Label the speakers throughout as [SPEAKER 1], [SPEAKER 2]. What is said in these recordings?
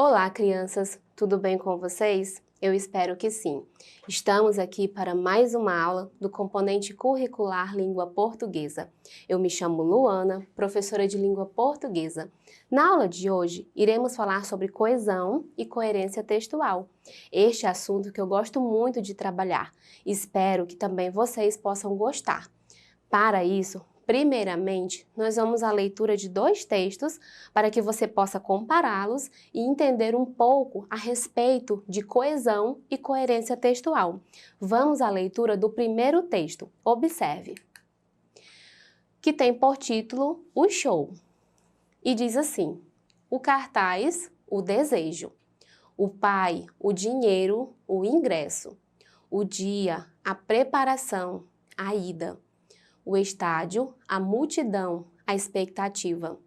[SPEAKER 1] Olá, crianças! Tudo bem com vocês? Eu espero que sim. Estamos aqui para mais uma aula do componente curricular Língua Portuguesa. Eu me chamo Luana, professora de Língua Portuguesa. Na aula de hoje, iremos falar sobre coesão e coerência textual. Este é assunto que eu gosto muito de trabalhar. Espero que também vocês possam gostar. Para isso, primeiramente, nós vamos à leitura de dois textos para que você possa compará-los e entender um pouco a respeito de coesão e coerência textual. Vamos à leitura do primeiro texto. Observe, que tem por título O Show. E diz assim: o cartaz, o desejo. O pai, o dinheiro, o ingresso. O dia, a preparação, a ida. O estádio, a multidão, a expectativa.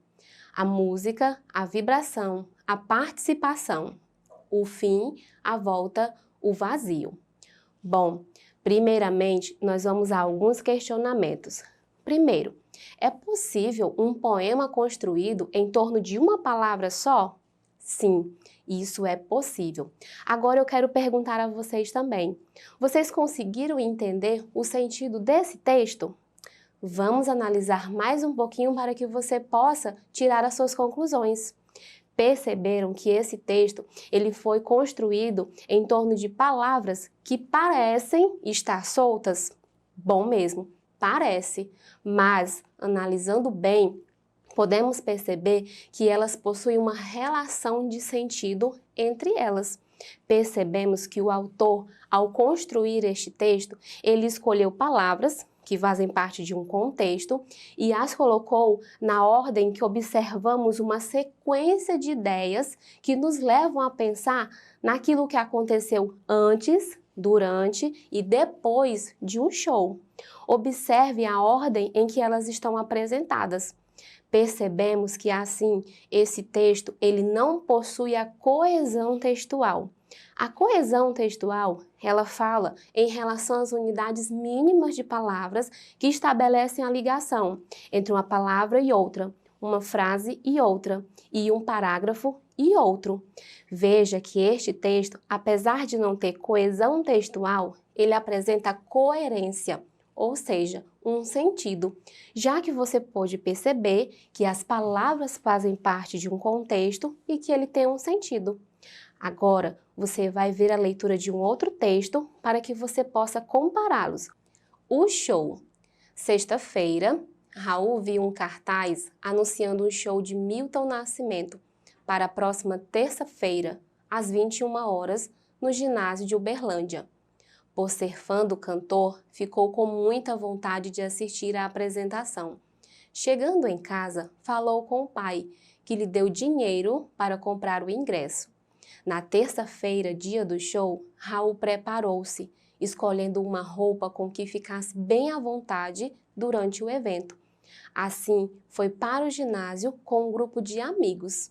[SPEAKER 1] A música, a vibração, a participação. O fim, a volta, o vazio. Bom, primeiramente, nós vamos a alguns questionamentos. Primeiro, é possível um poema construído em torno de uma palavra só? Sim, isso é possível. Agora eu quero perguntar a vocês também. Vocês conseguiram entender o sentido desse texto? Vamos analisar mais um pouquinho para que você possa tirar as suas conclusões. Perceberam que esse texto ele foi construído em torno de palavras que parecem estar soltas? Bom mesmo, parece, mas analisando bem, podemos perceber que elas possuem uma relação de sentido entre elas. Percebemos que o autor, ao construir este texto, ele escolheu palavras que fazem parte de um contexto e as colocou na ordem que observamos uma sequência de ideias que nos levam a pensar naquilo que aconteceu antes, durante e depois de um show. Observe a ordem em que elas estão apresentadas. Percebemos que, assim, esse texto ele não possui a coesão textual. A coesão textual, ela fala em relação às unidades mínimas de palavras que estabelecem a ligação entre uma palavra e outra, uma frase e outra, e um parágrafo e outro. Veja que este texto, apesar de não ter coesão textual, ele apresenta coerência, ou seja, um sentido, já que você pode perceber que as palavras fazem parte de um contexto e que ele tem um sentido. Agora, você vai ver a leitura de um outro texto para que você possa compará-los. O show. Sexta-feira, Raul viu um cartaz anunciando um show de Milton Nascimento para a próxima terça-feira, às 21 horas, no ginásio de Uberlândia. Por ser fã do cantor, ficou com muita vontade de assistir à apresentação. Chegando em casa, falou com o pai, que lhe deu dinheiro para comprar o ingresso. Na terça-feira, dia do show, Raul preparou-se, escolhendo uma roupa com que ficasse bem à vontade durante o evento. Assim, foi para o ginásio com um grupo de amigos.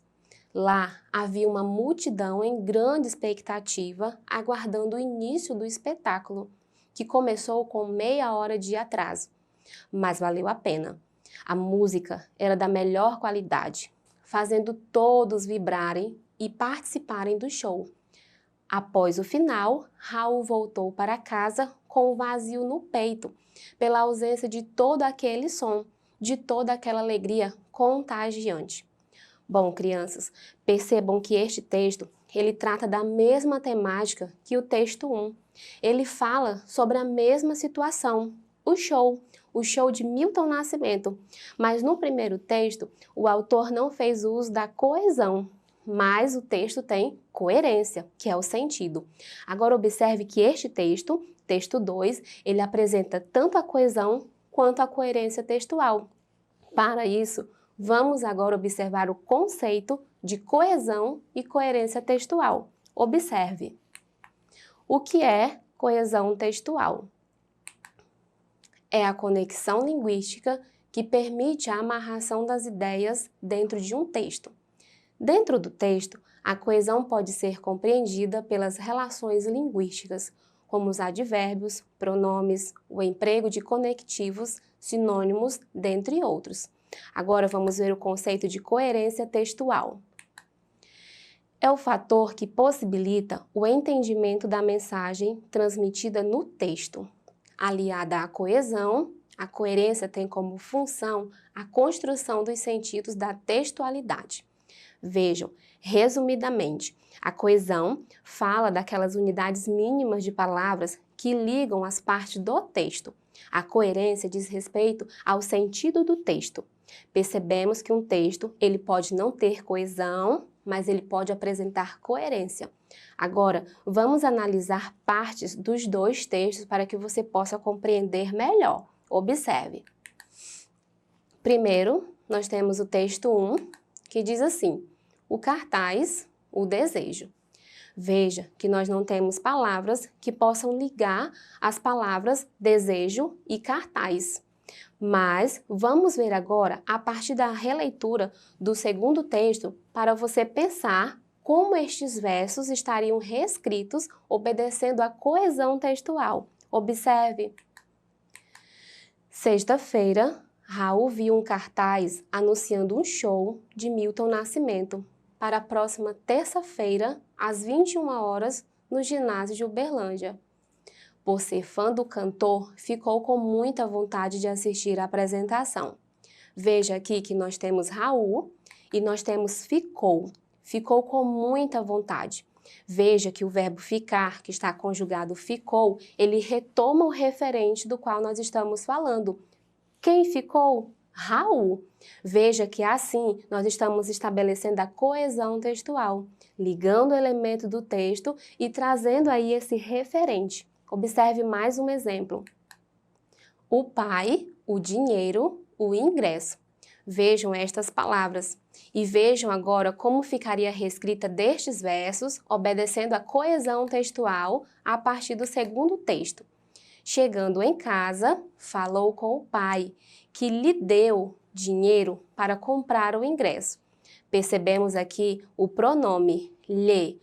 [SPEAKER 1] Lá havia uma multidão em grande expectativa, aguardando o início do espetáculo, que começou com meia hora de atraso. Mas valeu a pena. A música era da melhor qualidade, fazendo todos vibrarem e participarem do show. Após o final, Raul voltou para casa com um vazio no peito, pela ausência de todo aquele som, de toda aquela alegria contagiante. Bom, crianças, percebam que este texto, ele trata da mesma temática que o texto 1. Ele fala sobre a mesma situação, o show de Milton Nascimento. Mas no primeiro texto, o autor não fez uso da coesão, mas o texto tem coerência, que é o sentido. Agora observe que este texto, texto 2, ele apresenta tanto a coesão quanto a coerência textual. Para isso, vamos agora observar o conceito de coesão e coerência textual. Observe. O que é coesão textual? É a conexão linguística que permite a amarração das ideias dentro de um texto. Dentro do texto, a coesão pode ser compreendida pelas relações linguísticas, como os advérbios, pronomes, o emprego de conectivos, sinônimos, dentre outros. Agora vamos ver o conceito de coerência textual. É o fator que possibilita o entendimento da mensagem transmitida no texto. Aliada à coesão, a coerência tem como função a construção dos sentidos da textualidade. Vejam, resumidamente, a coesão fala daquelas unidades mínimas de palavras que ligam as partes do texto. A coerência diz respeito ao sentido do texto. Percebemos que um texto ele pode não ter coesão, mas ele pode apresentar coerência. Agora, vamos analisar partes dos dois textos para que você possa compreender melhor. Observe. Primeiro, nós temos o texto 1, que diz assim: o cartaz, o desejo. Veja que nós não temos palavras que possam ligar as palavras desejo e cartaz. Mas vamos ver agora, a partir da releitura do segundo texto, para você pensar como estes versos estariam reescritos obedecendo à coesão textual. Observe. Sexta-feira, Raul viu um cartaz anunciando um show de Milton Nascimento para a próxima terça-feira, às 21 horas, no ginásio de Uberlândia. Por ser fã do cantor, ficou com muita vontade de assistir à apresentação. Veja aqui que nós temos Raul e nós temos ficou. Ficou com muita vontade. Veja que o verbo ficar, que está conjugado ficou, ele retoma o referente do qual nós estamos falando. Quem ficou? Raul. Veja que assim nós estamos estabelecendo a coesão textual, ligando o elemento do texto e trazendo aí esse referente. Observe mais um exemplo. O pai, o dinheiro, o ingresso. Vejam estas palavras e vejam agora como ficaria reescrita destes versos, obedecendo a coesão textual a partir do segundo texto. Chegando em casa, falou com o pai, que lhe deu dinheiro para comprar o ingresso. Percebemos aqui o pronome lhe,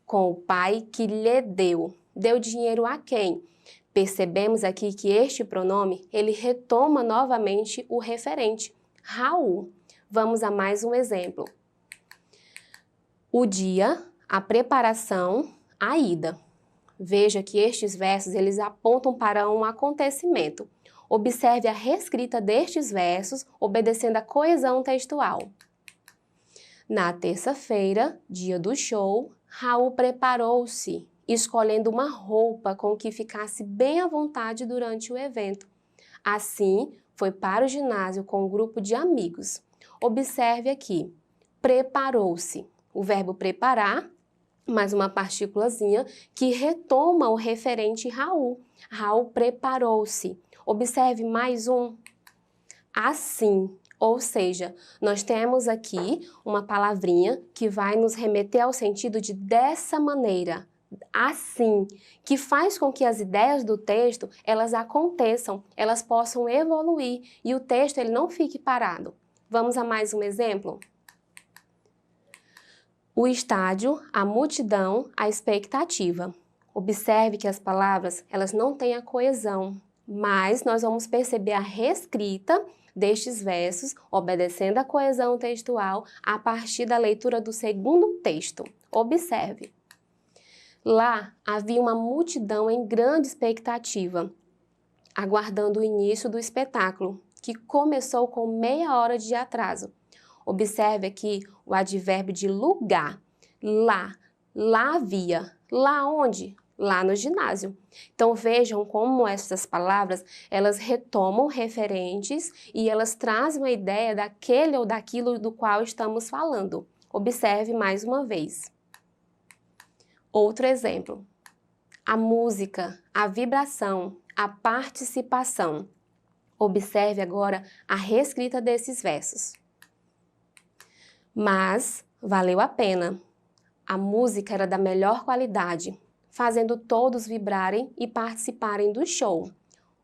[SPEAKER 1] com o pai que lhe deu. Deu dinheiro a quem? Percebemos aqui que este pronome, ele retoma novamente o referente, Raul. Vamos a mais um exemplo. O dia, a preparação, a ida. Veja que estes versos, eles apontam para um acontecimento. Observe a reescrita destes versos, obedecendo a coesão textual. Na terça-feira, dia do show, Raul preparou-se, escolhendo uma roupa com que ficasse bem à vontade durante o evento. Assim, foi para o ginásio com um grupo de amigos. Observe aqui, preparou-se. O verbo preparar, mais uma partículazinha que retoma o referente Raul. Raul preparou-se. Observe mais um, assim. Ou seja, nós temos aqui uma palavrinha que vai nos remeter ao sentido de dessa maneira, assim, que faz com que as ideias do texto, elas aconteçam, elas possam evoluir e o texto ele não fique parado. Vamos a mais um exemplo? O estádio, a multidão, a expectativa. Observe que as palavras, elas não têm a coesão, mas nós vamos perceber a reescrita destes versos, obedecendo a coesão textual a partir da leitura do segundo texto. Observe. Lá havia uma multidão em grande expectativa, aguardando o início do espetáculo, que começou com meia hora de atraso. Observe aqui o advérbio de lugar. Lá. Lá havia. Lá onde? Lá no ginásio. Então vejam como essas palavras, elas retomam referentes e elas trazem a ideia daquele ou daquilo do qual estamos falando. Observe mais uma vez. Outro exemplo. A música, a vibração, a participação. Observe agora a reescrita desses versos. Mas valeu a pena. A música era da melhor qualidade, fazendo todos vibrarem e participarem do show.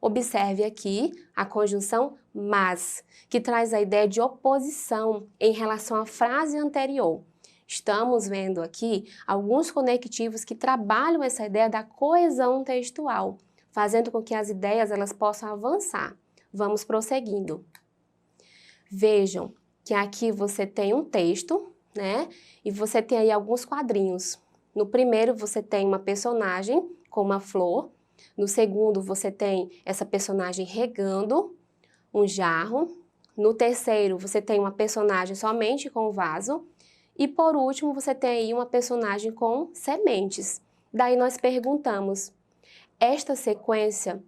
[SPEAKER 1] Observe aqui a conjunção mas, que traz a ideia de oposição em relação à frase anterior. Estamos vendo aqui alguns conectivos que trabalham essa ideia da coesão textual, fazendo com que as ideias elas possam avançar. Vamos prosseguindo. Vejam que aqui você tem um texto, né? E você tem aí alguns quadrinhos. No primeiro, você tem uma personagem com uma flor. No segundo, você tem essa personagem regando um jarro. No terceiro, você tem uma personagem somente com o vaso. E por último, você tem aí uma personagem com sementes. Daí nós perguntamos, esta sequência,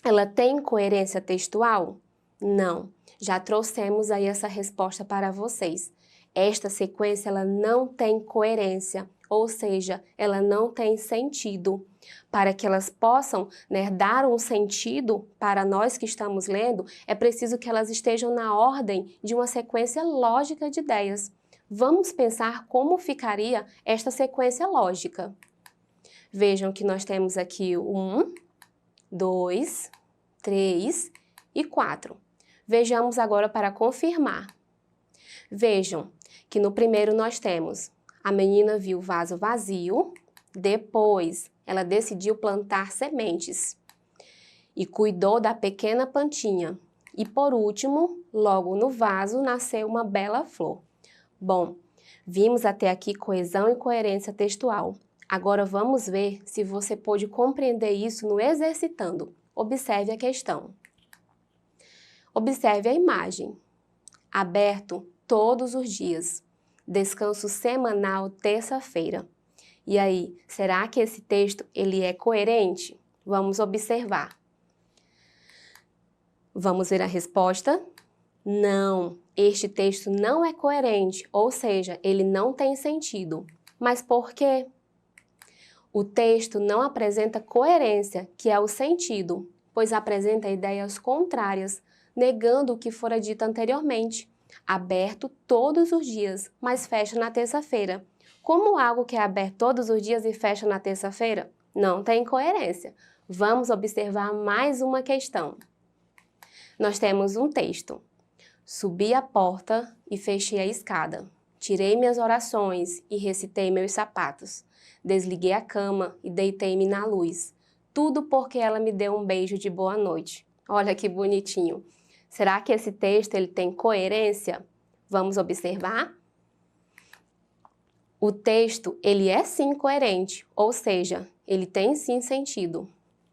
[SPEAKER 1] ela tem coerência textual? Não. Já trouxemos aí essa resposta para vocês. Esta sequência, ela não tem coerência, ou seja, ela não tem sentido. Para que elas possam, né, dar um sentido para nós que estamos lendo, é preciso que elas estejam na ordem de uma sequência lógica de ideias. Vamos pensar como ficaria esta sequência lógica. Vejam que nós temos aqui o 1, 2, 3 e 4. Vejamos agora para confirmar. Vejam que no primeiro nós temos a menina viu o vaso vazio, depois ela decidiu plantar sementes e cuidou da pequena plantinha. E por último, logo no vaso nasceu uma bela flor. Bom, vimos até aqui coesão e coerência textual. Agora vamos ver se você pôde compreender isso no exercitando. Observe a questão. Observe a imagem. Aberto todos os dias. Descanso semanal terça-feira. E aí, será que esse texto ele é coerente? Vamos observar. Vamos ver a resposta? Não, este texto não é coerente, ou seja, ele não tem sentido. Mas por quê? O texto não apresenta coerência, que é o sentido, pois apresenta ideias contrárias, negando o que fora dito anteriormente. Aberto todos os dias, mas fecha na terça-feira. Como algo que é aberto todos os dias e fecha na terça-feira? Não tem coerência. Vamos observar mais uma questão. Nós temos um texto. Subi a porta e fechei a escada. Tirei minhas orações e recitei meus sapatos. Desliguei a cama e deitei-me na luz. Tudo porque ela me deu um beijo de boa noite. Olha que bonitinho. Será que esse texto ele tem coerência? Vamos observar? O texto ele é sim coerente, ou seja, ele tem sim sentido.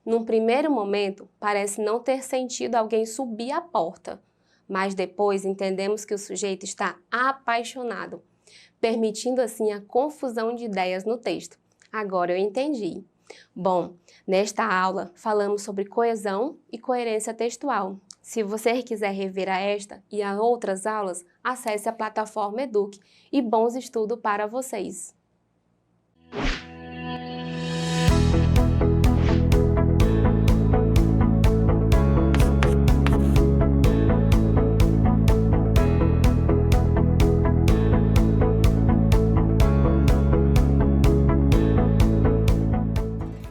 [SPEAKER 1] Num primeiro momento, parece não ter sentido alguém subir a porta, mas depois entendemos que o sujeito está apaixonado, permitindo assim a confusão de ideias no texto. Agora eu entendi. Bom, nesta aula falamos sobre coesão e coerência textual. Se você quiser rever a esta e a outras aulas, acesse a plataforma Eduque e bons estudos para vocês!